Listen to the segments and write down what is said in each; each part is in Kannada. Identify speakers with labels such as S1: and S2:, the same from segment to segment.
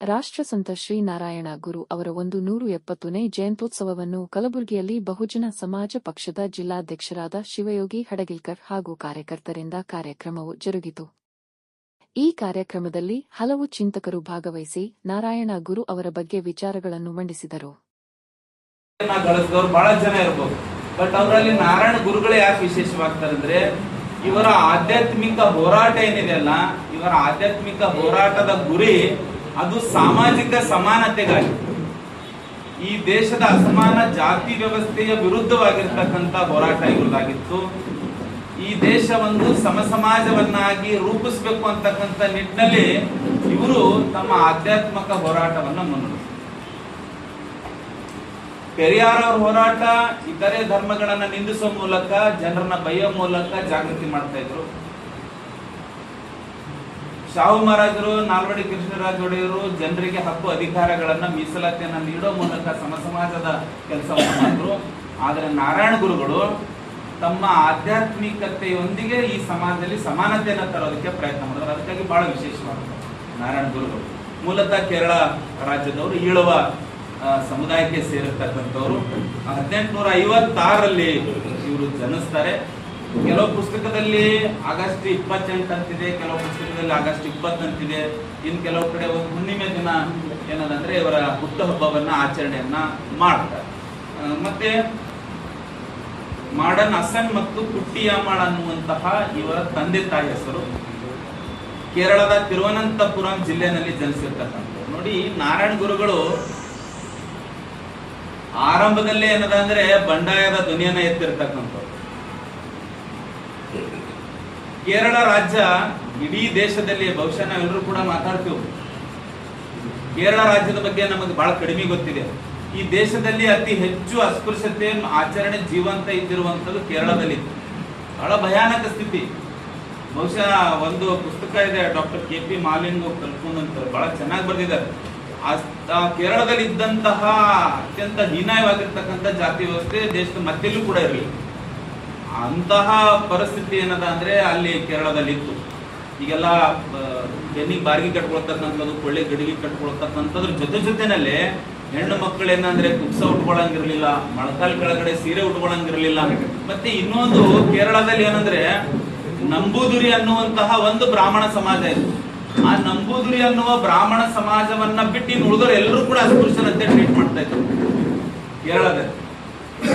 S1: ರಾಷ್ಟ್ರಸಂತ ಶ್ರೀ ನಾರಾಯಣ ಗುರು ಅವರ 170ನೇ ಜಯಂತ್ಯೋತ್ಸವವನ್ನು ಕಲಬುರಗಿಯಲ್ಲಿ ಬಹುಜನ ಸಮಾಜ ಪಕ್ಷದ ಜಿಲ್ಲಾಧ್ಯಕ್ಷರಾದ ಶಿವಯೋಗಿ ಹಡಗಿಲ್ಕರ್ ಹಾಗೂ ಕಾರ್ಯಕರ್ತರಿಂದ ಕಾರ್ಯಕ್ರಮವು ಜರುಗಿತು. ಈ ಕಾರ್ಯಕ್ರಮದಲ್ಲಿ ಹಲವು ಚಿಂತಕರು ಭಾಗವಹಿಸಿ ನಾರಾಯಣ ಗುರು ಅವರ ಬಗ್ಗೆ ವಿಚಾರಗಳನ್ನು ಮಂಡಿಸಿದರು.
S2: ಬಹಳ ಜನ ಇರಬಹುದು, ಬಟ್ ಅವರಲ್ಲಿ ನಾರಾಯಣ ಗುರುಗಳೇ ಯಾಕೆ ವಿಶೇಷವಾಗ್ತಾರೆ ಅಂದ್ರೆ ಇವರ ಆಧ್ಯಾತ್ಮಿಕ ಹೋರಾಟ ಏನಿದೆಯಲ್ಲ, ಇವರ ಆಧ್ಯಾತ್ಮಿಕ ಹೋರಾಟದ ಗುರಿ ಅದು ಸಾಮಾಜಿಕ ಸಮಾನತೆಗಾಗಿ, ಈ ದೇಶದ ಅಸಮಾನ ಜಾತಿ ವ್ಯವಸ್ಥೆಯ ವಿರುದ್ಧವಾಗಿರ್ತಕ್ಕಂಥ ಹೋರಾಟ ಇವ್ರದಾಗಿತ್ತು. ಈ ದೇಶ ಒಂದು ಸಮಸಮಾಜವನ್ನಾಗಿ ರೂಪಿಸಬೇಕು ಅಂತಕ್ಕಂಥ ನಿಟ್ಟಿನಲ್ಲಿ ಇವರು ತಮ್ಮ ಆಧ್ಯಾತ್ಮಿಕ ಹೋರಾಟವನ್ನು ಮುನ್ನಡೆಸಿದರು. ಪೆರಿಯಾರ್ ಅವರ ಹೋರಾಟ ಇತರೆ ಧರ್ಮಗಳನ್ನ ನಿಂದಿಸುವ ಮೂಲಕ, ಜನರನ್ನ ಬೈಯೋ ಮೂಲಕ ಜಾಗೃತಿ ಮಾಡ್ತಾ ಇದ್ರು. ಶಾಹು ಮಹಾರಾಜರು, ನಾಲ್ವಡಿ ಕೃಷ್ಣರಾಜ ಒಡೆಯರು ಜನರಿಗೆ ಹಕ್ಕು ಅಧಿಕಾರಗಳನ್ನ ಮೀಸಲಾತಿಯನ್ನ ನೀಡೋ ಮೂಲಕ ಸಮಸಮಾಜದ ಕೆಲಸವನ್ನು ಮಾಡಿದ್ರು. ಆದರೆ ನಾರಾಯಣ ಗುರುಗಳು ತಮ್ಮ ಆಧ್ಯಾತ್ಮಿಕತೆಯೊಂದಿಗೆ ಈ ಸಮಾಜದಲ್ಲಿ ಸಮಾನತೆಯನ್ನು ತರೋದಕ್ಕೆ ಪ್ರಯತ್ನ ಮಾಡಿದ್ರು. ಅದಕ್ಕಾಗಿ ಬಹಳ ವಿಶೇಷವಾಗಿದೆ ನಾರಾಯಣ ಗುರುಗಳು. ಮೂಲತಃ ಕೇರಳ ರಾಜ್ಯದವರು, ಈಳವ ಸಮುದಾಯಕ್ಕೆ ಸೇರಿರ್ತಕ್ಕಂಥವ್ರು. 1856ರಲ್ಲಿ ಇವರು ಜನಿಸ್ತಾರೆ. ಕೆಲವು ಪುಸ್ತಕದಲ್ಲಿ ಆಗಸ್ಟ್ 28 ಅಂತಿದೆ, ಕೆಲವು ಪುಸ್ತಕದಲ್ಲಿ ಆಗಸ್ಟ್ 20 ಅಂತಿದೆ. ಇನ್ನು ಕೆಲವು ಕಡೆ ಒಂದು ಹುಣ್ಣಿಮೆ ದಿನ ಏನದಂದ್ರೆ ಇವರ ಹುಟ್ಟುಹಬ್ಬವನ್ನ ಆಚರಣೆಯನ್ನ ಮಾಡ್ತಾರೆ. ಮತ್ತೆ ಮಾಡನ್ ಹಸನ್ ಮತ್ತು ಕುಟ್ಟಿಯಾಮಾಳ್ ಅನ್ನುವಂತಹ ಇವರ ತಂದೆ ತಾಯಿ ಹೆಸರು. ಕೇರಳದ ತಿರುವನಂತಪುರಂ ಜಿಲ್ಲೆಯಲ್ಲಿ ಜನಿಸಿರ್ತಕ್ಕಂಥವ್ರು. ನೋಡಿ, ನಾರಾಯಣ ಗುರುಗಳು ಆರಂಭದಲ್ಲೇ ಏನದಂದ್ರೆ ಬಂಡಾಯದ ಧ್ವನಿಯನ್ನ ಎತ್ತಿರ್ತಕ್ಕಂಥವ್ರು. ಕೇರಳ ರಾಜ್ಯ ಇಡೀ ದೇಶದಲ್ಲಿ, ಬಹುಶಃ ನಾವೆಲ್ಲರೂ ಕೂಡ ಮಾತಾಡ್ತೀವಿ, ಕೇರಳ ರಾಜ್ಯದ ಬಗ್ಗೆ ನಮಗೆ ಬಹಳ ಕಡಿಮೆ ಗೊತ್ತಿದೆ. ಈ ದೇಶದಲ್ಲಿ ಅತಿ ಹೆಚ್ಚು ಅಸ್ಪೃಶ್ಯತೆ ಆಚರಣೆ ಜೀವಂತ ಇದ್ದಿರುವಂತದ್ದು ಕೇರಳದಲ್ಲಿ. ಬಹಳ ಭಯಾನಕ ಸ್ಥಿತಿ. ಬಹುಶಃ ಒಂದು ಪುಸ್ತಕ ಇದೆ, ಡಾಕ್ಟರ್ KP ಮಾಲಿಂಗು ಕಲ್ಪುನ್ ಅಂತ, ಬಹಳ ಚೆನ್ನಾಗಿ ಬರೆದಿದ್ದಾರೆ. ಕೇರಳದಲ್ಲಿ ಇದ್ದಂತಹ ಅತ್ಯಂತ ಹೀನಾಯವಾಗಿರ್ತಕ್ಕಂಥ ಜಾತಿ ವ್ಯವಸ್ಥೆ ದೇಶದ ಮತ್ತೆಲ್ಲೂ ಕೂಡ ಇರಲಿಲ್ಲ. ಅಂತಹ ಪರಿಸ್ಥಿತಿ ಏನದ ಅಂದ್ರೆ ಅಲ್ಲಿ ಕೇರಳದಲ್ಲಿ ಇತ್ತು. ಈಗೆಲ್ಲ ಬೆನ್ನಿಗೆ ಬಾರ್ಗಿ ಕಟ್ಕೊಳ್ತಕ್ಕಂಥದ್ದು, ಕೊಳ್ಳೆ ಗಡಿಗೆ ಕಟ್ಕೊಳ್ತಕ್ಕಂಥದ್ರ ಜೊತೆನಲ್ಲೇ ಹೆಣ್ಣು ಮಕ್ಕಳು ಏನಂದ್ರೆ ಕುಕ್ಸ ಉಟ್ಕೊಳಂಗಿರ್ಲಿಲ್ಲ, ಮೊಳಕಾಲ್ ಕೆಳಗಡೆ ಸೀರೆ ಉಟ್ಕೊಳಂಗಿರ್ಲಿಲ್ಲ. ಮತ್ತೆ ಇನ್ನೊಂದು ಕೇರಳದಲ್ಲಿ ಏನಂದ್ರೆ ನಂಬೂದುರಿ ಅನ್ನುವಂತಹ ಒಂದು ಬ್ರಾಹ್ಮಣ ಸಮಾಜ ಇದೆ. ಆ ನಂಬೂದುರಿ ಅನ್ನುವ ಬ್ರಾಹ್ಮಣ ಸಮಾಜವನ್ನ ಬಿಟ್ಟು ಇನ್ನು ಉಳಿದವರು ಎಲ್ಲರೂ ಕೂಡ ಅಸ್ಪೃಶ್ಯರಂತೆ ಟ್ರೀಟ್ ಮಾಡ್ತಾ ಇದ್ರು ಕೇರಳದಲ್ಲಿ.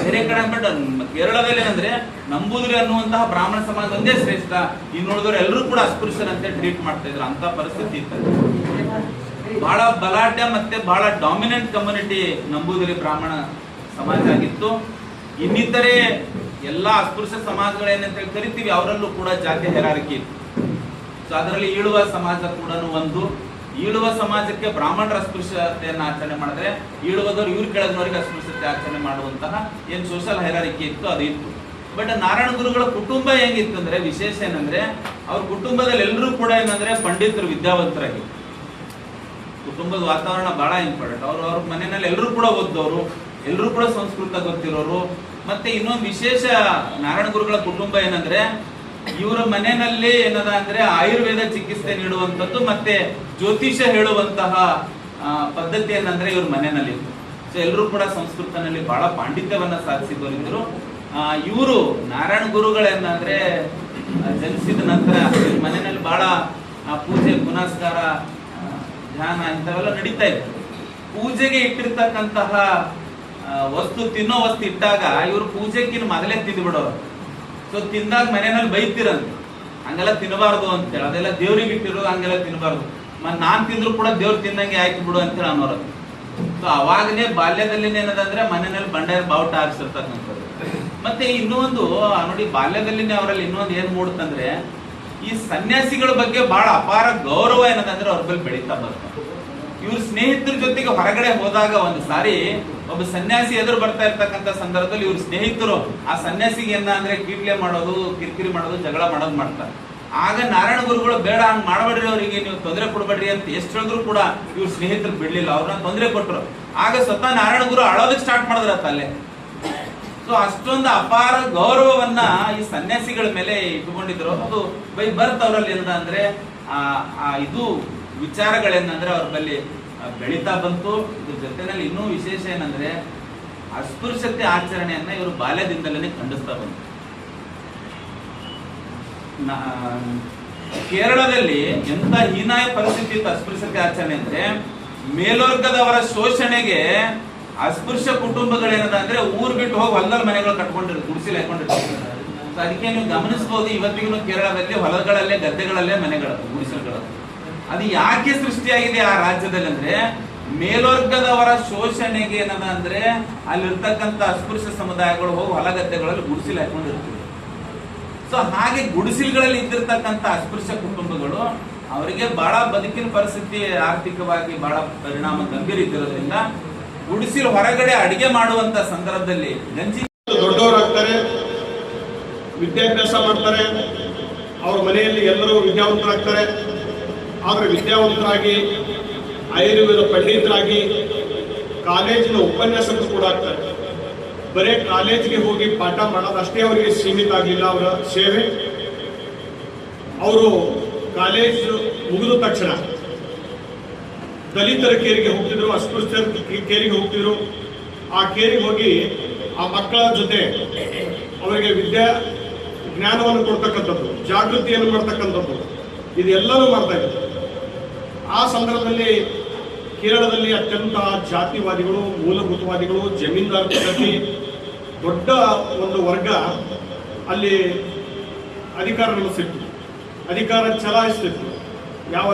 S2: ಬೇರೆ ಕಡೆ ಬಟ್ ಕೇರಳದಲ್ಲಿ ಏನಂದ್ರೆ ನಂಬೂದುರಿ ಅನ್ನುವಂತಹ ಬ್ರಾಹ್ಮಣ ಸಮಾಜ ಒಂದೇ ಶ್ರೇಷ್ಠ, ಇನ್ನು ಉಳಿದವರು ಎಲ್ಲರೂ ಕೂಡ ಅಸ್ಪೃಶ್ಯರಂತೆ ಟ್ರೀಟ್ ಮಾಡ್ತಾ ಇದ್ರು. ಅಂತ ಪರಿಸ್ಥಿತಿ ಇತ್ತು. ಬಹಳ ಬಲಾಢ್ಯ ಮತ್ತೆ ಬಹಳ ಡಾಮಿನೆಂಟ್ ಕಮ್ಯುನಿಟಿ ನಂಬೂದಿರಿ ಬ್ರಾಹ್ಮಣ ಸಮಾಜ ಆಗಿತ್ತು. ಇನ್ನಿತರೆ ಎಲ್ಲಾ ಅಸ್ಪೃಶ್ಯ ಸಮಾಜಗಳೇನಂತ ಕರಿತೀವಿ ಅವರಲ್ಲೂ ಕೂಡ ಜಾತಿ ಹೇರಾರಿಕೆ ಇತ್ತು. ಸೊ ಅದರಲ್ಲಿ ಈಳುವ ಸಮಾಜ ಕೂಡ ಒಂದು. ಈಳುವ ಸಮಾಜಕ್ಕೆ ಬ್ರಾಹ್ಮಣರ ಅಸ್ಪೃಶ್ಯತೆಯನ್ನು ಆಚರಣೆ ಮಾಡಿದ್ರೆ, ಈಳುವದವರು ಇವ್ರ ಕೆಳಗಿನವರಿಗೆ ಅಸ್ಪೃಶ್ಯತೆ ಆಚರಣೆ ಮಾಡುವಂತಹ ಏನ್ ಸೋಷಿಯಲ್ ಹೇರಾರಿಕೆ ಇತ್ತು ಅದು ಇತ್ತು. ಬಟ್ ನಾರಾಯಣ ಗುರುಗಳ ಕುಟುಂಬ ಹೆಂಗಿತ್ತು ಅಂದ್ರೆ, ವಿಶೇಷ ಏನಂದ್ರೆ ಅವ್ರ ಕುಟುಂಬದಲ್ಲಿ ಎಲ್ಲರೂ ಕೂಡ ಏನಂದ್ರೆ ಪಂಡಿತರು, ವಿದ್ಯಾವಂತರಾಗಿ. ಕುಟುಂಬದ ವಾತಾವರಣ ಬಹಳ ಇಂಪಾರ್ಟೆಂಟ್. ಅವ್ರ ಮನೆಯಲ್ಲಿ ಎಲ್ಲರೂ ಕೂಡ ಓದ್ದವರು, ಎಲ್ಲರೂ ಕೂಡ ಸಂಸ್ಕೃತ ಗೊತ್ತಿರೋರು. ಮತ್ತೆ ಇನ್ನೊಂದು ವಿಶೇಷ ನಾರಾಯಣ ಗುರುಗಳ ಕುಟುಂಬ ಏನಂದ್ರೆ, ಇವರ ಮನೆಯಲ್ಲಿ ಏನದ ಅಂದ್ರೆ ಆಯುರ್ವೇದ ಚಿಕಿತ್ಸೆ ನೀಡುವಂಥದ್ದು ಮತ್ತೆ ಜ್ಯೋತಿಷ್ಯ ಹೇಳುವಂತಹ ಪದ್ಧತಿ ಏನಂದ್ರೆ ಇವ್ರ ಮನೆಯಲ್ಲಿ ಇತ್ತು. ಸೊ ಎಲ್ಲರೂ ಕೂಡ ಸಂಸ್ಕೃತನಲ್ಲಿ ಬಹಳ ಪಾಂಡಿತ್ಯವನ್ನ ಸಾಧಿಸಿದವರಿದ್ದರು. ಇವರು ನಾರಾಯಣ ಗುರುಗಳೇನಂದ್ರೆ ಜನಿಸಿದ ನಂತರ ಇವ್ರ ಮನೆಯಲ್ಲಿ ಬಹಳ ಪೂಜೆ, ಪುನಸ್ಕಾರ, ಧ್ಯಾನ ಇಂಥವೆಲ್ಲ ನಡೀತಾ ಇತ್ತು. ಪೂಜೆಗೆ ಇಟ್ಟಿರ್ತಕ್ಕಂತಹ ವಸ್ತು, ತಿನ್ನೋ ವಸ್ತು ಇಟ್ಟಾಗ ಇವರು ಪೂಜೆಗಿನ ಮೊದಲೇ ತಿಂದ್ಬಿಡೋರು. ಸೊ ತಿಂದಾಗ ಮನೆಯಲ್ಲಿ ಬೈತಿರಂತ, ಹಂಗೆಲ್ಲ ತಿನ್ನಬಾರ್ದು ಅಂತೇಳಿ, ಅದೆಲ್ಲ ದೇವ್ರಿಗೆ ಇಟ್ಟಿರೋದು, ಹಂಗೆಲ್ಲ ತಿನ್ನಬಾರ್ದು, ನಾನ್ ತಿಂದ್ರು ಕೂಡ ದೇವ್ರು ತಿನ್ನಂಗೆ ಆಯ್ತು ಬಿಡು ಅಂತೇಳಿ ಅನ್ನೋರು. ಸೊ ಅವಾಗನೇ ಬಾಲ್ಯದಲ್ಲಿ ಏನದಂದ್ರೆ ಮನೆಯಲ್ಲಿ ಬಂಡೆ ಬಾವುಟ ಹಾರಿಸಿರ್ತಕ್ಕಂಥದ್ದು. ಮತ್ತೆ ಇನ್ನೊಂದು ನೋಡಿ, ಬಾಲ್ಯದಲ್ಲಿನೇ ಅವರಲ್ಲಿ ಇನ್ನೊಂದು ಏನ್ ಮೂಡುತ್ತಂದ್ರೆ, ಈ ಸನ್ಯಾಸಿಗಳ ಬಗ್ಗೆ ಬಹಳ ಅಪಾರ ಗೌರವ ಏನದಂದ್ರೆ ಅವ್ರ ಬಳಿ ಬೆಳೀತಾ ಬರ್ತಾರೆ. ಇವ್ರ ಸ್ನೇಹಿತರ ಜೊತೆಗೆ ಹೊರಗಡೆ ಹೋದಾಗ ಒಂದು ಸಾರಿ ಒಬ್ಬ ಸನ್ಯಾಸಿ ಎದುರು ಬರ್ತಾ ಇರ್ತಕ್ಕಂಥ ಸಂದರ್ಭದಲ್ಲಿ ಇವ್ರ ಸ್ನೇಹಿತರು ಆ ಸನ್ಯಾಸಿಗೆ ಏನ ಅಂದ್ರೆ ಕೀಟ್ಲೆ ಮಾಡೋದು, ಕಿರಿಕಿರಿ ಮಾಡೋದು, ಜಗಳ ಮಾಡೋದು ಮಾಡ್ತಾರೆ. ಆಗ ನಾರಾಯಣ ಗುರುಗಳು ಬೇಡ, ಹಂಗ್ ಮಾಡಬೇಡ್ರಿ, ಅವರಿಗೆ ನೀವು ತೊಂದರೆ ಕೊಡ್ಬೇಡ್ರಿ ಅಂತ ಎಷ್ಟು ಹೇಳಿದ್ರು ಕೂಡ ಇವ್ರ ಸ್ನೇಹಿತರು ಬಿಡ್ಲಿಲ್ಲ, ಅವ್ರನ್ನ ತೊಂದರೆ ಕೊಟ್ರು. ಆಗ ಸ್ವತಃ ನಾರಾಯಣ ಗುರು ಅಳೋದಕ್ಕೆ ಸ್ಟಾರ್ಟ್ ಮಾಡಿದ್ರತ್ತ ಅಲ್ಲೇ. ಸೊ ಅಷ್ಟೊಂದು ಅಪಾರ ಗೌರವವನ್ನ ಈ ಸನ್ಯಾಸಿಗಳ ಮೇಲೆ ಇಟ್ಟುಕೊಂಡಿದ್ರು. ಅದು ಬೈ ಬರ್ತ್ ಅವರಲ್ಲಿ ಏನದ ಅಂದ್ರೆ ಇದು ವಿಚಾರಗಳೇನಂದ್ರೆ ಅವ್ರ ಬಳಿ ಬೆಳೀತಾ ಬಂತು. ಇದ್ರ ಜೊತೆನಲ್ಲಿ ಇನ್ನೂ ವಿಶೇಷ ಏನಂದ್ರೆ ಅಸ್ಪೃಶ್ಯತೆ ಆಚರಣೆಯನ್ನ ಇವರು ಬಾಲ್ಯದಿಂದಲೇ ಖಂಡಿಸ್ತಾ ಬಂತು. ಕೇರಳದಲ್ಲಿ ಎಂತ ಹೀನಾಯ ಪರಿಸ್ಥಿತಿ ಇತ್ತು ಅಸ್ಪೃಶ್ಯತೆ ಆಚರಣೆ ಅಂದ್ರೆ, ಮೇಲ್ವರ್ಗದವರ ಶೋಷಣೆಗೆ ಅಸ್ಪೃಶ್ಯ ಕುಟುಂಬಗಳೇನದ ಅಂದ್ರೆ ಊರ್ ಬಿಟ್ಟು ಹೋಗಿ ಹೊಲದಲ್ಲಿ ಮನೆಗಳು ಕಟ್ಕೊಂಡಿರ್ತಾರೆ, ಗುಡಿಸಲು ಹಾಕೊಂಡಿರ್ತಾರೆ. ಅದಕ್ಕೆ ನೀವು ಗಮನಿಸಬಹುದು, ಇವತ್ತಿಗೂ ಕೇರಳದಲ್ಲಿ ಹೊಲಗಳಲ್ಲೇ ಗದ್ದೆಗಳಲ್ಲೇ ಮನೆಗಳು ಗುಡಿಸಲುಗಳು. ಅದು ಯಾಕೆ ಸೃಷ್ಟಿಯಾಗಿದೆ ಆ ರಾಜ್ಯದಲ್ಲಿ ಅಂದ್ರೆ, ಮೇಲ್ವರ್ಗದವರ ಶೋಷಣೆಗೆ ಏನದ ಅಂದ್ರೆ ಅಲ್ಲಿರ್ತಕ್ಕಂಥ ಅಸ್ಪೃಶ್ಯ ಸಮುದಾಯಗಳು ಹೋಗಿ ಹೊಲ ಗದ್ದೆಗಳಲ್ಲಿ ಗುಡಿಸಲು ಹಾಕೊಂಡಿರ್ತೀವಿ. ಸೊ ಹಾಗೆ ಗುಡಿಸಲುಗಳಲ್ಲಿ ಇದ್ದಿರ್ತಕ್ಕಂಥ ಅಸ್ಪೃಶ್ಯ ಕುಟುಂಬಗಳು ಅವರಿಗೆ ಬಹಳ ಬದುಕಿನ ಪರಿಸ್ಥಿತಿ ಆರ್ಥಿಕವಾಗಿ ಬಹಳ ಪರಿಣಾಮ ಗಂಭೀರ ಇದ್ದಿರೋದ್ರಿಂದ ಗುಡಿಸಲು ಹೊರಗಡೆ ಅಡಿಗೆ ಮಾಡುವಂತ ಸಂದರ್ಭದಲ್ಲಿ ಗಂಜಿ
S3: ದೊಡ್ಡವರಾಗ್ತಾರೆ, ವಿದ್ಯಾಭ್ಯಾಸ ಮಾಡ್ತಾರೆ, ಅವ್ರ ಮನೆಯಲ್ಲಿ ಎಲ್ಲರೂ ವಿದ್ಯಾವಂತರಾಗ್ತಾರೆ. ಆದರೆ ವಿದ್ಯಾವಂತರಾಗಿ ಆಯುರ್ವೇದ ಪಂಡಿತರಾಗಿ ಕಾಲೇಜಿನ ಉಪನ್ಯಾಸಕರು ಕೂಡ ಆಗ್ತಾರೆ. ಬರೇ ಕಾಲೇಜ್ಗೆ ಹೋಗಿ ಪಾಠ ಮಾಡೋದಷ್ಟೇ ಅವರಿಗೆ ಸೀಮಿತ ಆಗಲಿಲ್ಲ ಅವರ ಸೇವೆ. ಅವರು ಕಾಲೇಜ್ ಮುಗಿದ ತಕ್ಷಣ ದಲಿತರ ಕೇರಿಗೆ ಹೋಗ್ತಿದ್ರು, ಅಸ್ಪೃಶ್ಯರ ಕೇರಿಗೆ ಹೋಗ್ತಿದ್ರು. ಆ ಕೇರಿಗೆ ಹೋಗಿ ಆ ಮಕ್ಕಳ ಜೊತೆ ಅವರಿಗೆ ಜ್ಞಾನವನ್ನು ಕೊಡ್ತಕ್ಕಂಥದ್ದು, ಜಾಗೃತಿಯನ್ನು ಮಾಡ್ತಕ್ಕಂಥದ್ದು, ಇದೆಲ್ಲವೂ ಮಾಡ್ತಾ ಇದ್ರು. ಆ ಸಂದರ್ಭದಲ್ಲಿ ಕೇರಳದಲ್ಲಿ ಅತ್ಯಂತ ಜಾತಿವಾದಿಗಳು, ಮೂಲಭೂತವಾದಿಗಳು, ಜಮೀನ್ದಾರ ಪ್ರತಿ ದೊಡ್ಡ ಒಂದು ವರ್ಗ ಅಲ್ಲಿ ಅಧಿಕಾರ ನಡೆಸಿತ್ತು, ಅಧಿಕಾರ ಚಲಾಯಿಸ್ತಿತ್ತು. ಯಾವ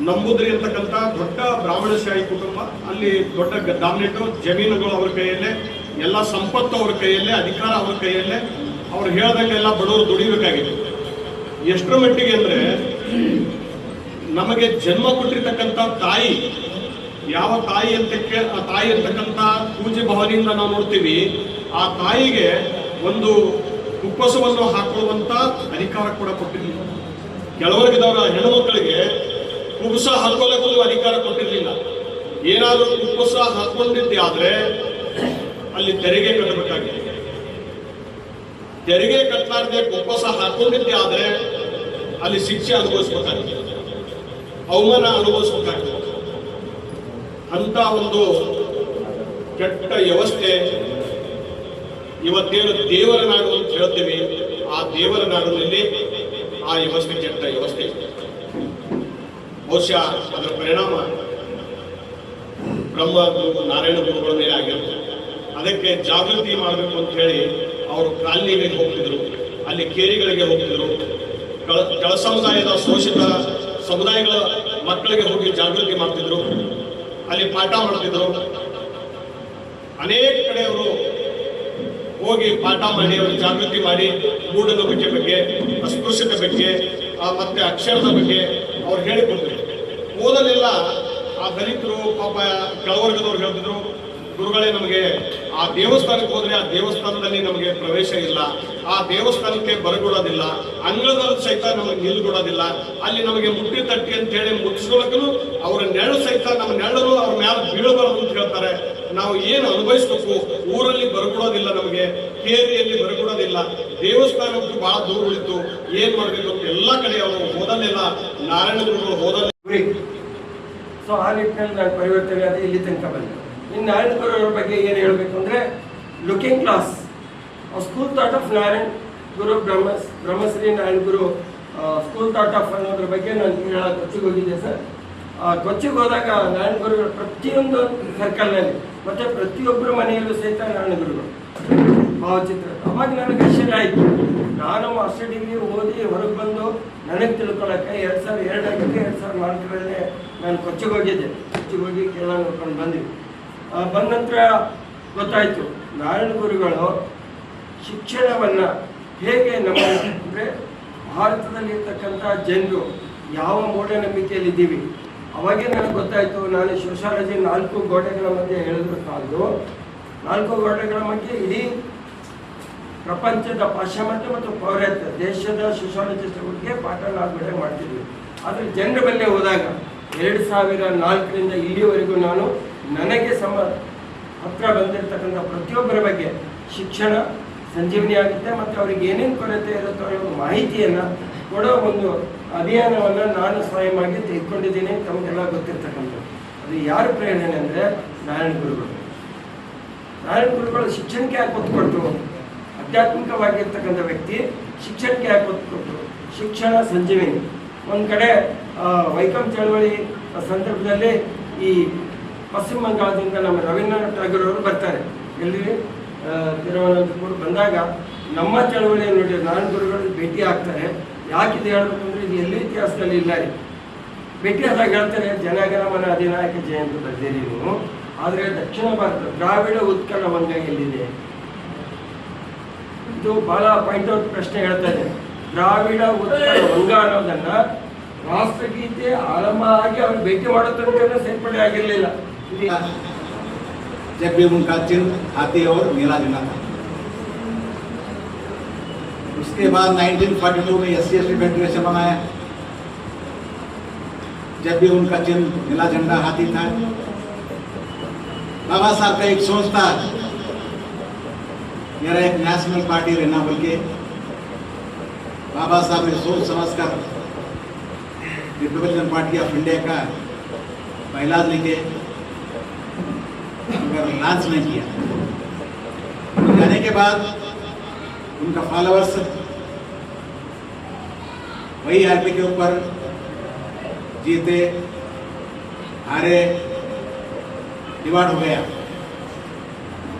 S3: ನಂಬೂದ್ರಿ ಅಂತಕ್ಕಂಥ ದೊಡ್ಡ ಬ್ರಾಹ್ಮಣಶಾಹಿ ಕುಟುಂಬ, ಅಲ್ಲಿ ದೊಡ್ಡ ಡಾಮಿನೇಟು, ಜಮೀನುಗಳು ಅವ್ರ ಕೈಯಲ್ಲೇ, ಎಲ್ಲ ಸಂಪತ್ತು ಅವ್ರ ಕೈಯಲ್ಲೇ, ಅಧಿಕಾರ ಅವ್ರ ಕೈಯಲ್ಲೇ. ಅವ್ರು ಹೇಳ್ದಂಗೆಲ್ಲ ಬಡವರು ದುಡಿಬೇಕಾಗಿದೆ. ಎಷ್ಟರ ಮಟ್ಟಿಗೆ ಅಂದ್ರೆ, ನಮಗೆ ಜನ್ಮ ಕೊಟ್ಟಿರ್ತಕ್ಕಂಥ ತಾಯಿ, ಯಾವ ತಾಯಿ ಆ ತಾಯಿ ಅಂತಕ್ಕಂಥ ಪೂಜ್ಯ ಭಾವನೆಯಿಂದ ನಾವು ನೋಡ್ತೀವಿ. ಆ ತಾಯಿಗೆ ಒಂದು ಕುಪ್ಪಸವನ್ನು ಹಾಕೊಳ್ಳುವಂತ ಅಧಿಕಾರ ಕೂಡ ಕೊಟ್ಟಿರಲಿಲ್ಲ. ಕೆಳವರ್ಗದವರ ಹೆಣ್ಣುಮಕ್ಕಳಿಗೆ ಕುಪ್ಪಸ ಹಾಕೊಳ್ಳಕ್ಕೂ ಅಧಿಕಾರ ಕೊಟ್ಟಿರಲಿಲ್ಲ. ಏನಾದರೂ ಕುಪ್ಪಸ ಹಾಕೊಂಡಿದ್ದೆ ಆದ್ರೆ ಅಲ್ಲಿ ತೆರಿಗೆ ಕಟ್ಟಬೇಕಾಗಿದೆ. ತೆರಿಗೆ ಕಟ್ಟಲಾರದೆ ಕುಪ್ಪಸ ಹಾಕೊಂಡಿದ್ದೆ ಆದ್ರೆ ಅಲ್ಲಿ ಶಿಕ್ಷೆ ಅನುಭವಿಸಬೇಕಾಗಿದೆ, ಅವಮಾನ ಅನುಭವಿಸಬೇಕಾಗಿದೆ. ಅಂತ ಒಂದು ಕೆಟ್ಟ ವ್ಯವಸ್ಥೆ ಇವತ್ತೇನು ದೇವರ ನಾಡು ಅಂತ ಹೇಳ್ತೀವಿ, ಆ ದೇವರ ನಾಡಿನಲ್ಲಿ ಆ ವ್ಯವಸ್ಥೆ ಕೆಟ್ಟ ವ್ಯವಸ್ಥೆ. ಬಹುಶಃ ಅದರ ಪರಿಣಾಮ ಬ್ರಹ್ಮ ಗುರು, ನಾರಾಯಣ ಗುರುಗಳ ಮೇಲೆ ಆಗಿರುತ್ತೆ. ಅದಕ್ಕೆ ಜಾಗೃತಿ ಮಾಡಬೇಕು ಅಂತ ಹೇಳಿ ಅವರು ಕಾಲನಿಗೆ ಹೋಗ್ತಿದ್ರು, ಅಲ್ಲಿ ಕೇರಿಗಳಿಗೆ ಹೋಗ್ತಿದ್ರು, ಕೆಳ ಸಮುದಾಯದ ಶೋಷಿತ ಸಮುದಾಯಗಳ ಮಕ್ಕಳಿಗೆ ಹೋಗಿ ಜಾಗೃತಿ ಮಾಡ್ತಿದ್ರು, ಅಲ್ಲಿ ಪಾಠ ಮಾಡ್ತಿದ್ರು. ಅನೇಕ ಕಡೆ ಅವರು ಹೋಗಿ ಪಾಠ ಮಾಡಿ, ಅವರು ಜಾಗೃತಿ ಮಾಡಿ, ಮೂಢನಂಬಿಕೆ ಬಗ್ಗೆ, ಅಸ್ಪೃಶ್ಯತೆ ಬಗ್ಗೆ, ಮತ್ತೆ ಅಕ್ಷರದ ಬಗ್ಗೆ ಅವ್ರು ಹೇಳಿಕೊಡ್ತಾರೆ. ಓದಲೆಲ್ಲ ಆ ದಲಿತರು ಪಾಪ ಕೆಳವರ್ಗದವ್ರು ಹೇಳ್ತಿದ್ರು, ಗುರುಗಳೇ ನಮಗೆ ಆ ದೇವಸ್ಥಾನಕ್ಕೆ ಹೋದ್ರೆ ಆ ದೇವಸ್ಥಾನದಲ್ಲಿ ನಮಗೆ ಪ್ರವೇಶ ಇಲ್ಲ, ಆ ದೇವಸ್ಥಾನಕ್ಕೆ ಬರಗೊಡೋದಿಲ್ಲ, ಅಂಗಳದಲ್ಲಿ ಸಹಿತ ನಮಗೆ ನಿಲ್ಗೊಡೋದಿಲ್ಲ, ಅಲ್ಲಿ ನಮಗೆ ಮುಟ್ಟಿ ತಟ್ಟಿ ಅಂತ ಹೇಳಿ ಮುಟ್ಟಿಸ್ಕೊಳಕ್ಕೂ ಅವರ ನೆರಳು ಸಹಿತ ನಮ್ಮ ನೆರಳು ಅವ್ರ ಮೇಲೆ ಬೀಳಬಾರದು ಅಂತ ಹೇಳ್ತಾರೆ. ನಾವು ಏನು ಅನುಭವಿಸ್ಬೇಕು, ಊರಲ್ಲಿ ಬರಗೊಡೋದಿಲ್ಲ, ನಮಗೆ ಕೇರಿಯಲ್ಲಿ ಬರಗೊಡೋದಿಲ್ಲ, ದೇವಸ್ಥಾನಕ್ಕೂ ಬಹಳ ದೂರ ಉಳಿತು, ಏನ್ ಮಾಡ್ಬೇಕು ಅಂತ ಎಲ್ಲ ಕಡೆ ಅವರು ಹೋದಲ್ಲೆಲ್ಲ ನಾರಾಯಣ ಗುರುಗಳು ಹೋದಲ್ಲಿ.
S4: ಸೊ ಆ ನಿಟ್ಟಿನಲ್ಲಿ ನಾನು ಪರಿವರ್ತನೆ ಆದ ಇಲ್ಲಿ ತನಕ ಬಂದೆ. ಇನ್ನು ನಾರಾಯಣ ಗುರುಗಳ ಬಗ್ಗೆ ಏನು ಹೇಳಬೇಕು ಅಂದರೆ, looking class school thought of Narayana Guru Brahmashri Narayana Guru school thought of ಅನ್ನೋದ್ರ ಬಗ್ಗೆ ನಾನು ಕೊಚ್ಚಿಗೆ ಹೋಗಿದ್ದೆ ಸರ್. ಕೊಚ್ಚಿಗೆ ಹೋದಾಗ ನಾರಾಯಣ ಗುರುಗಳು ಪ್ರತಿಯೊಂದು ಸರ್ಕಲ್ನಲ್ಲಿ ಮತ್ತು ಪ್ರತಿಯೊಬ್ಬರ ಮನೆಯಲ್ಲೂ ಸಹಿತ ನಾರಾಯಣ ಗುರುಗಳು ಭಾವಚಿತ್ರ. ಅವಾಗ ನನಗೆ ಆಶ್ಚರ್ಯ ಆಯಿತು. ನಾನು ಮಾಸ್ಟರ್ ಡಿಗ್ರಿ ಓದಿ ಹೊರಗೆ ಬಂದು ನನಗೆ ತಿಳ್ಕೊಳ್ಳೋಕ್ಕೆ 2002 2004 ನಾನು ಕೊಚ್ಚಿಗೆ ಹೋಗಿದ್ದೆ. ಕೊಚ್ಚಿಗೆ ಹೋಗಿ ಕೇರಳ ನೋಡ್ಕೊಂಡು ಬಂದ್ವಿ. ಬಂದ ನಂತರ ಗೊತ್ತಾಯಿತು ನಾರಾಯಣ ಗುರುಗಳು ಶಿಕ್ಷಣವನ್ನು ಹೇಗೆ ನಮ್ಮ ಅಂದರೆ ಭಾರತದಲ್ಲಿ ಇರ್ತಕ್ಕಂಥ ಜನರು ಯಾವ ಮೂಢನಂಬಿಕೆಯಲ್ಲಿದ್ದೀವಿ. ಅವಾಗೇ ನನಗೆ ಗೊತ್ತಾಯಿತು. ನಾನು ಸೋಷಾಲಜಿ 4 ಗೋಡೆಗಳ ಮಧ್ಯೆ ಹೇಳಿದ್ರು ಕಾದು 4 ಗೋಡೆಗಳ ಮಧ್ಯೆ ಇಡೀ ಪ್ರಪಂಚದ ಪಾಶ್ಚಿಮಾತ್ಯ ಮತ್ತು ಪೌರತ್ಯ ದೇಶದ ಸೋಷಾಲಜಿಸ್ಟ್ಗಳಿಗೆ ಪಾಠ ನಾವು ಬಿಡುಗಡೆ ಮಾಡ್ತಿದ್ವಿ. ಆದರೆ ಜನರ ಬಳಿ ಹೋದಾಗ 2004ರಿಂದ ಇಲ್ಲಿವರೆಗೂ ನಾನು ನನಗೆ ಹತ್ರ ಬಂದಿರತಕ್ಕಂಥ ಪ್ರತಿಯೊಬ್ಬರ ಬಗ್ಗೆ ಶಿಕ್ಷಣ ಸಂಜೀವನಿ ಆಗುತ್ತೆ ಮತ್ತು ಅವ್ರಿಗೆ ಏನೇನು ಕೊರತೆ ಇರುತ್ತೋ ಅನ್ನೋ ಮಾಹಿತಿಯನ್ನು ಕೊಡೋ ಒಂದು ಅಭಿಯಾನವನ್ನು ನಾನು ಸ್ವಯಂವಾಗಿ ತೆಗೆದುಕೊಂಡಿದ್ದೀನಿ, ತಮಗೆಲ್ಲ ಗೊತ್ತಿರ್ತಕ್ಕಂಥದ್ದು. ಅದು ಯಾರ ಪ್ರೇರಣೆ ಅಂದರೆ ನಾರಾಯಣ ಗುರುಗಳು. ನಾರಾಯಣ ಗುರುಗಳು ಶಿಕ್ಷಣಕ್ಕೆ ಯಾಕೆ ಒತ್ತು ಕೊಟ್ಟರು? ಆಧ್ಯಾತ್ಮಿಕವಾಗಿರ್ತಕ್ಕಂಥ ವ್ಯಕ್ತಿ ಶಿಕ್ಷಣಕ್ಕೆ ಯಾಕೆ ಒತ್ತು ಕೊಟ್ಟರು? ಶಿಕ್ಷಣ ಸಂಜೀವಿನಿ. ಒಂದು ಕಡೆ ವೈಕಂ ಚಳವಳಿ ಸಂದರ್ಭದಲ್ಲಿ ಈ ಪಶ್ಚಿಮ ಬಂಗಾಳದಿಂದ ನಮ್ಮ ರವೀಂದ್ರನಾಥ್ ಠಾಗೂರ್ ಅವರು ಬರ್ತಾರೆ. ಎಲ್ಲಿ ತಿರುವನಂತಪುರ ಬಂದಾಗ ನಮ್ಮ ಚಳವಳಿಯನ್ನು ನೋಡಿ ನಾರಾಯಣ ಗುರುಗಳು ಭೇಟಿ ಆಗ್ತಾರೆ. ಯಾಕಿದೆ ಹೇಳಬೇಕು ಅಂದರೆ ಇದು ಎಲ್ಲಿ ಇತಿಹಾಸದಲ್ಲಿ ಇಲ್ಲ ರೀ. ಭೇಟಿ ಆದಾಗ ಹೇಳ್ತಾರೆ, ಜನಗಣಮನ ಅಧಿನಾಯಕ ಜಯ ಅಂತ ಬರ್ತೀರಿ ನೀವು, ಆದರೆ ದಕ್ಷಿಣ ಭಾರತ ದ್ರಾವಿಡ ಉತ್ಕಲ ವಂಗ ಎಲ್ಲಿದೆ? ಇದು ಬಹಳ ಪಾಯಿಂಟ್ ಔಟ್ ಪ್ರಶ್ನೆ ಹೇಳ್ತಾ ಇದೆ. ದ್ರಾವಿಡ ಉತ್ಕಲ ವಂಗ ಅನ್ನೋದನ್ನ ರಾಷ್ಟ್ರಗೀತೆ ಆರಂಭ ಆಗಿ ಅವ್ರು ಭೇಟಿ ಮಾಡೋ ತನಕ ಸೇರ್ಪಡೆ ಆಗಿರಲಿಲ್ಲ.
S5: जब भी उनका चिन्ह हाथी और नीला झंडा था। उसके बाद 1942 में SC/ST फेडरेशन बनाया, जब भी उनका चिन्ह नीला झंडा हाथी था। बाबा साहब का एक सोच था, मेरा एक नेशनल पार्टी रहना, बल्कि बाबा साहब ने सोच समझकर रिपब्लिकन पार्टी ऑफ इंडिया का पहला लेके अगर लॉन्च नहीं किया। जाने के बाद उनका फॉलोअर्स वही आरपी के ऊपर जीते हारे डिवाइड हो गया।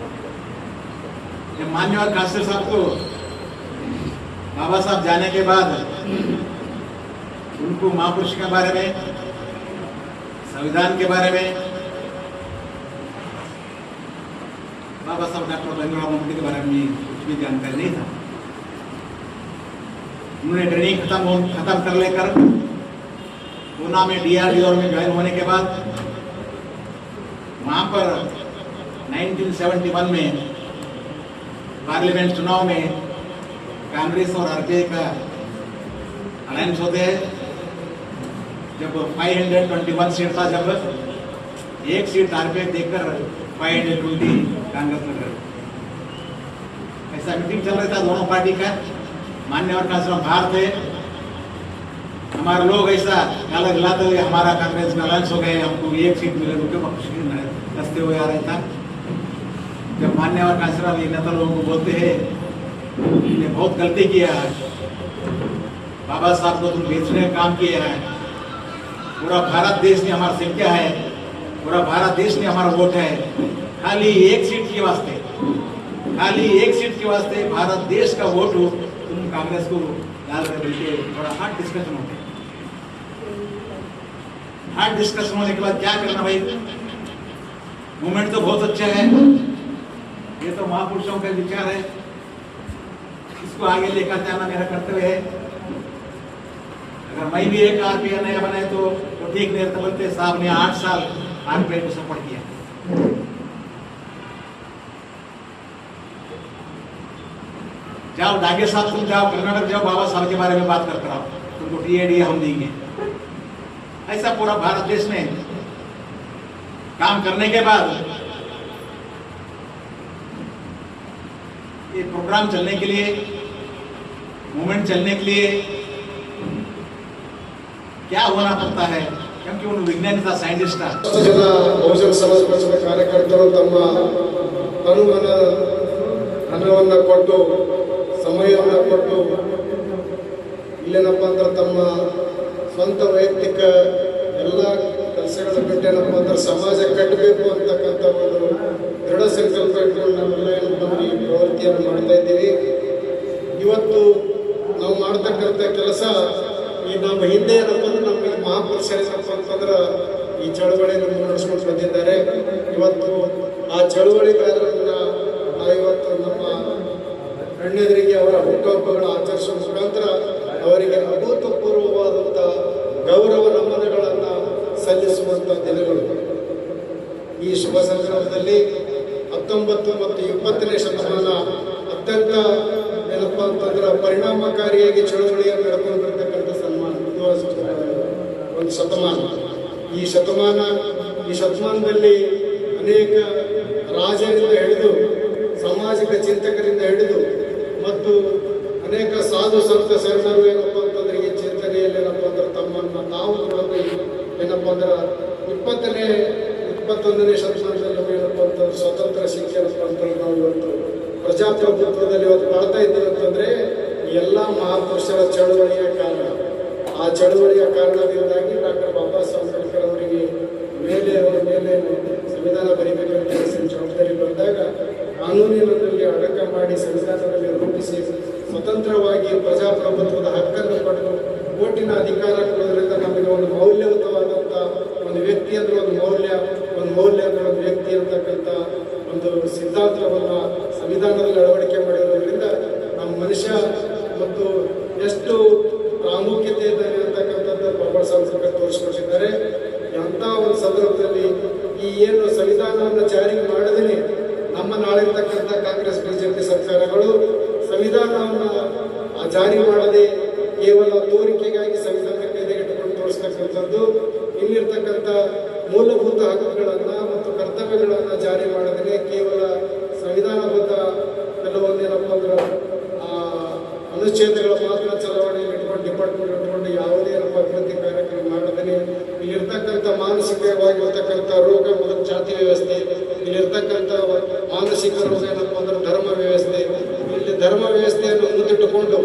S5: जब मान्यवर कासिर साहब को बाबा साहब जाने के बाद उनको महापुरुष के बारे में, संविधान के बारे में, बाबा साहब डॉक्टर भीमराव अम्बेडकर के बारे में कुछ भी जानकारी नहीं था। उन्होंने ट्रेनिंग खत्म कर लेकर पूना में DRDO में ज्वाइन होने के बाद वहाँ पर 1971 में पार्लियामेंट चुनाव में कांग्रेस और RPI का अलायंस होते हैं। जब 521 सीट था, जब एक सीट RPI देकर 520 कांग्रेस में गए। ऐसा मीटिंग चल रहा था दोनों पार्टी का। मान्यवर कासिर बाहर थे, हमारे लोग ऐसा गाला गलाते हुए हमारा कांग्रेस में अलायंस हो गए, हमको एक सीट मिले, तो क्यों हंसते हुए आ रहा था। जब मान्यवर कासिर ये नेता लोगों को बोलते हैं ने बहुत गलती किया है, बाबा साहब को तुम बेचने का काम किया है, पूरा भारत देश में हमारा संख्या है, पूरा भारत देश में हमारा वोट है, खाली एक सीट के वास्ते, खाली एक सीट के वास्ते भारत देश का वोट हो तुम कांग्रेस को डाल रहे बोलते। थोड़ा हार्ड डिस्कशन होते हैं। हार्ड डिस्कशन होने के बाद क्या करना भाई? मूवमेंट तो बहुत अच्छा है, ये तो महापुरुषों का विचार है, इसको आगे लेकर जाना मेरा कर्तव्य है। अगर मैं भी एक RPI नया बनाए तो ठीक नहीं रहता। बोलते साहब ने 8 साल RPI को सपोर्ट किया। जाओ डागे साहब, तुम जाओ कर्नाटक जाओ, बाबा साहब के बारे में बात करते रहो, तुमको TAD हम देंगे। ऐसा पूरा भारत देश में काम करने के बाद ये प्रोग्राम चलने के लिए, मूवमेंट चलने के लिए क्या होना पड़ता है? क्योंकि उन विज्ञानी था, साइंटिस्ट था।
S3: जन ಬಹುಜನ ಸಮಾಜ ಪಕ್ಷದ ಕಾರ್ಯಕರ್ತರು ತಮ್ಮ ತನುಮನ ಹಣವನ್ನು ಕೊಟ್ಟು, ಸಮಯವನ್ನು ಕೊಟ್ಟು ಇಲ್ಲೇನಪ್ಪ ಅಂದ್ರೆ ತಮ್ಮ ಸ್ವಂತ ವೈಯಕ್ತಿಕ ಎಲ್ಲ ಕೆಲಸಗಳ ಬಿಟ್ಟೇನಪ್ಪ ಅಂದ್ರೆ ಸಮಾಜ ಕಟ್ಟಬೇಕು ಅಂತಕ್ಕಂಥ ಒಂದು ದೃಢ ಸಂಕಲ್ಪ ಇಟ್ಕೊಂಡು ನಾವೆಲ್ಲ ಏನಪ್ಪ ಅಂದ್ರೆ ಈ ಪ್ರವೃತ್ತಿಯನ್ನು ಮಾಡ್ತಾ ಇದ್ದೀವಿ. ಇವತ್ತು ನಾವು ಮಾಡ್ತಕ್ಕಂಥ ಕೆಲಸ ಈ ನಮ್ಮ ಹಿಂದೆ ಏನಪ್ಪ ಅಂದ್ರೆ ನಮಗೆ ಮಹಾಪುರುಷರೇನಪ್ಪ ಅಂತಂದ್ರೆ ಈ ಚಳವಳಿಯನ್ನು ಮುನ್ನಡೆಸ್ಕೊಂಡು ಬಂದಿದ್ದಾರೆ. ಇವತ್ತು ಆ ಚಳವಳಿಗಾರರನ್ನ ನಾವಿವತ್ತು ನಮ್ಮ ಕಣ್ಣೆದುರಿಗೆ ಅವರ ಹುಟ್ಟುಹಬ್ಬಗಳ ಆಚರಿಸುವ ಮುಖಾಂತರ ಅವರಿಗೆ ಅಭೂತಪೂರ್ವವಾದಂಥ ಗೌರವ ನಮನಗಳನ್ನು ಸಲ್ಲಿಸುವಂಥ ದಿನಗಳು. ಈ ಶುಭ ಸಂದರ್ಭದಲ್ಲಿ 19 ಮತ್ತು 20ನೇ ಶತಮಾನ ಅತ್ಯಂತ ಏನಪ್ಪ ಅಂತಂದ್ರೆ ಪರಿಣಾಮಕಾರಿಯಾಗಿ ಚಳವಳಿಯನ್ನು ನಡ್ಕೊಂಡು ಬರ್ತಕ್ಕಂಥ ಒಂದು ಶತಮಾನ. ಈ ಶತಮಾನದಲ್ಲಿ ಅನೇಕ ರಾಜರಿಂದ ಹಿಡಿದು ಸಾಮಾಜಿಕ ಚಿಂತಕರಿಂದ ಹಿಡಿದು ಮತ್ತು ಅನೇಕ ಸಾಧು ಸಂತ ಶರಣರು ಏನಪ್ಪ ಅಂತಂದ್ರೆ ಈ ಚಿಂತನೆಯಲ್ಲಿ ಏನಪ್ಪ ಅಂದ್ರೆ ತಮ್ಮನ್ನು ತಾವು ಏನಪ್ಪ ಅಂದ್ರೆ 21ನೇ ಶತಮಾನದಲ್ಲಿ ನಮಗೆ ಏನಪ್ಪ ಅಂತಂದ್ರೆ ಸ್ವತಂತ್ರ ಶಿಕ್ಷಣ ಅಂತಂದ್ರೆ ನಾವು ಇವತ್ತು ಪ್ರಜಾಪ್ರಭುತ್ವದಲ್ಲಿ ಇವತ್ತು ಮಾಡ್ತಾ ಇದ್ದೀವಿ ಅಂತಂದ್ರೆ ಎಲ್ಲ ಮಹಾಪುರುಷರ ಚಳವಳಿಯ ಕಾರಣ. ಆ ಚಳವಳಿಯ ಕಾರಣದಿಂದಾಗಿ ಡಾಕ್ಟರ್ ಬಾಬಾ ಸಾಹೇಬ್ ಅಂಬೇಡ್ಕರ್ ಅವರಿಗೆ ಅವರ ಮೇಲೆ ಸಂವಿಧಾನ ಬರೀಬೇಕಂತ ಜವಾಬ್ದಾರಿ ಬಂದಾಗ ಕಾನೂನಿನಲ್ಲಿ ಅಡಕ ಮಾಡಿ ಸಂವಿಧಾನದಲ್ಲಿ ರೂಪಿಸಿ ಸ್ವತಂತ್ರವಾಗಿ ಪ್ರಜಾಪ್ರಭುತ್ವದ ಹಕ್ಕನ್ನು ಪಡೆದು ಓಟಿನ ಅಧಿಕಾರ ಕೊಡೋದ್ರಿಂದ ನಮಗೆ ಒಂದು ಮೌಲ್ಯಯುತವಾದಂಥ ಒಂದು ವ್ಯಕ್ತಿ ಅಂದ್ರೆ ಒಂದು ಮೌಲ್ಯ ಅಂದ್ರೆ ಒಂದು ವ್ಯಕ್ತಿ ಅಂತಕ್ಕಂಥ ಒಂದು ಸಿದ್ಧಾಂತವನ್ನು ಸಂವಿಧಾನದಲ್ಲಿ ಅಳವಡಿಕೆ ಮಾಡಿರೋದ್ರಿಂದ ನಮ್ಮ ಮನುಷ್ಯ ಮತ್ತು ಎಷ್ಟು ಪ್ರಾಮುಖ್ಯತೆ ಇದ್ದಾನೆ ಅಂತಕ್ಕಂಥದ್ದು ಬಾಬಾ ಸಾಹೇಬ್ ತೋರಿಸ್ಕೊಟ್ಟಿದ್ದಾರೆ. ಅಂಥ ಒಂದು ಸಂದರ್ಭದಲ್ಲಿ ಈ ಏನು ಸಂವಿಧಾನವನ್ನು ಜಾರಿಗೆ ಮಾಡದೇ ನಮ್ಮ ನಾಳಿರ್ತಕ್ಕಂಥ ಕಾಂಗ್ರೆಸ್ ಬಿಜೆಪಿ ಸರ್ಕಾರಗಳು ಸಂವಿಧಾನವನ್ನು ಜಾರಿ ಮಾಡದೆ ಕೇವಲ ತೋರಿಕೆಗಾಗಿ ಸಂವಿಧಾನಕ್ಕೆ ಎದೆಗಿಟ್ಟುಕೊಂಡು ತೋರಿಸ್ತಕ್ಕಂಥದ್ದು, ಇಲ್ಲಿರ್ತಕ್ಕಂಥ ಮೂಲಭೂತ ಹಕ್ಕುಗಳನ್ನು ಮತ್ತು ಕರ್ತವ್ಯಗಳನ್ನು ಜಾರಿ ಮಾಡದೇ ಕೇವಲ ಸಂವಿಧಾನಬದ್ಧ ಕೆಲವೊಂದು ಏನಪ್ಪ ಅಂದ್ರೆ ಅನುಚ್ಛೇದಗಳ ಮಾತ್ರ ಚಲಾವಣೆಯಲ್ಲಿ ಇಟ್ಕೊಂಡು ಡಿಪಾರ್ಟ್ಮೆಂಟ್ ಇಟ್ಕೊಂಡು ಯಾವುದೇ ಏನಪ್ಪ ಅಭಿವೃದ್ಧಿ ಕಾರ್ಯಕ್ರಮ ಮಾಡದೇ ಇಲ್ಲಿರ್ತಕ್ಕಂಥ ಮಾನಸಿಕವಾಗಿರ್ತಕ್ಕಂಥ ರೋಗ ಮೊದಲು ಜಾತಿ ವ್ಯವಸ್ಥೆ, ಇಲ್ಲಿರ್ತಕ್ಕಂಥ ಮಾನಸಿಕ ರೋಗ ಏನಪ್ಪ ಅಂದ್ರೆ ಧರ್ಮ ವ್ಯವಸ್ಥೆ, ಇಲ್ಲಿ ಧರ್ಮ ವ್ಯವಸ್ಥೆಯನ್ನು ಮುಂದಿಟ್ಟುಕೊಂಡು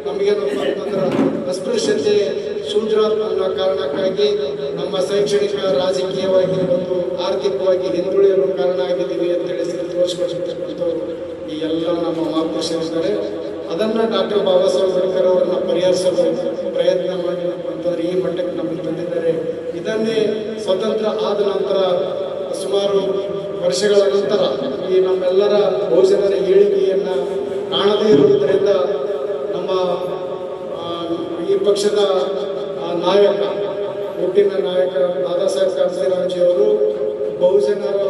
S3: ನಮಗೇನಪ್ಪ ಅಂತಂದ್ರೆ ಅಸ್ಪೃಶ್ಯತೆ ಶೂದ್ರ ಅನ್ನೋ ಕಾರಣಕ್ಕಾಗಿ ನಮ್ಮ ಶೈಕ್ಷಣಿಕ ರಾಜಕೀಯವಾಗಿ ಮತ್ತು ಆರ್ಥಿಕವಾಗಿ ಹಿಂದುಳಿಯಲು ಕಾರಣ ಆಗಿದ್ದೀವಿ ಅಂತೇಳಿ ತೋರಿಸ್ಕೊಳ್ತಕ್ಕಂಥವ್ರು ಈ ಎಲ್ಲ ನಮ್ಮ ಮಹಾಪುರುಷರಿದ್ದಾರೆ. ಅದನ್ನು ಡಾಕ್ಟರ್ ಬಾಬಾ ಸಾಹೇಬ್ ಅಂಬೇಡ್ಕರ್ ಅವರನ್ನ ಪರಿಹರಿಸಲು ಪ್ರಯತ್ನ ಮಾಡಿ ಅಂತಂದ್ರೆ ಈ ಮಟ್ಟಕ್ಕೆ ನಮಗೆ ತಂದಿದ್ದಾರೆ. ಇದನ್ನೇ ಸ್ವತಂತ್ರ ಆದ ನಂತರ ಸುಮಾರು ವರ್ಷಗಳ ನಂತರ ಈ ನಮ್ಮೆಲ್ಲರ ಬಹುಜನರ ಏಳಿಗೆಯನ್ನು ಕಾಣದೇ ಇರುವುದರಿಂದ ನಮ್ಮ ಈ ಪಕ್ಷದ ನಾಯಕ ಹುಟ್ಟಿನ ನಾಯಕ ದಾದಾ ಸಾಹೇಬ್ ಕಾಮರಾಜ್ ಅವರು ಬಹುಜನರ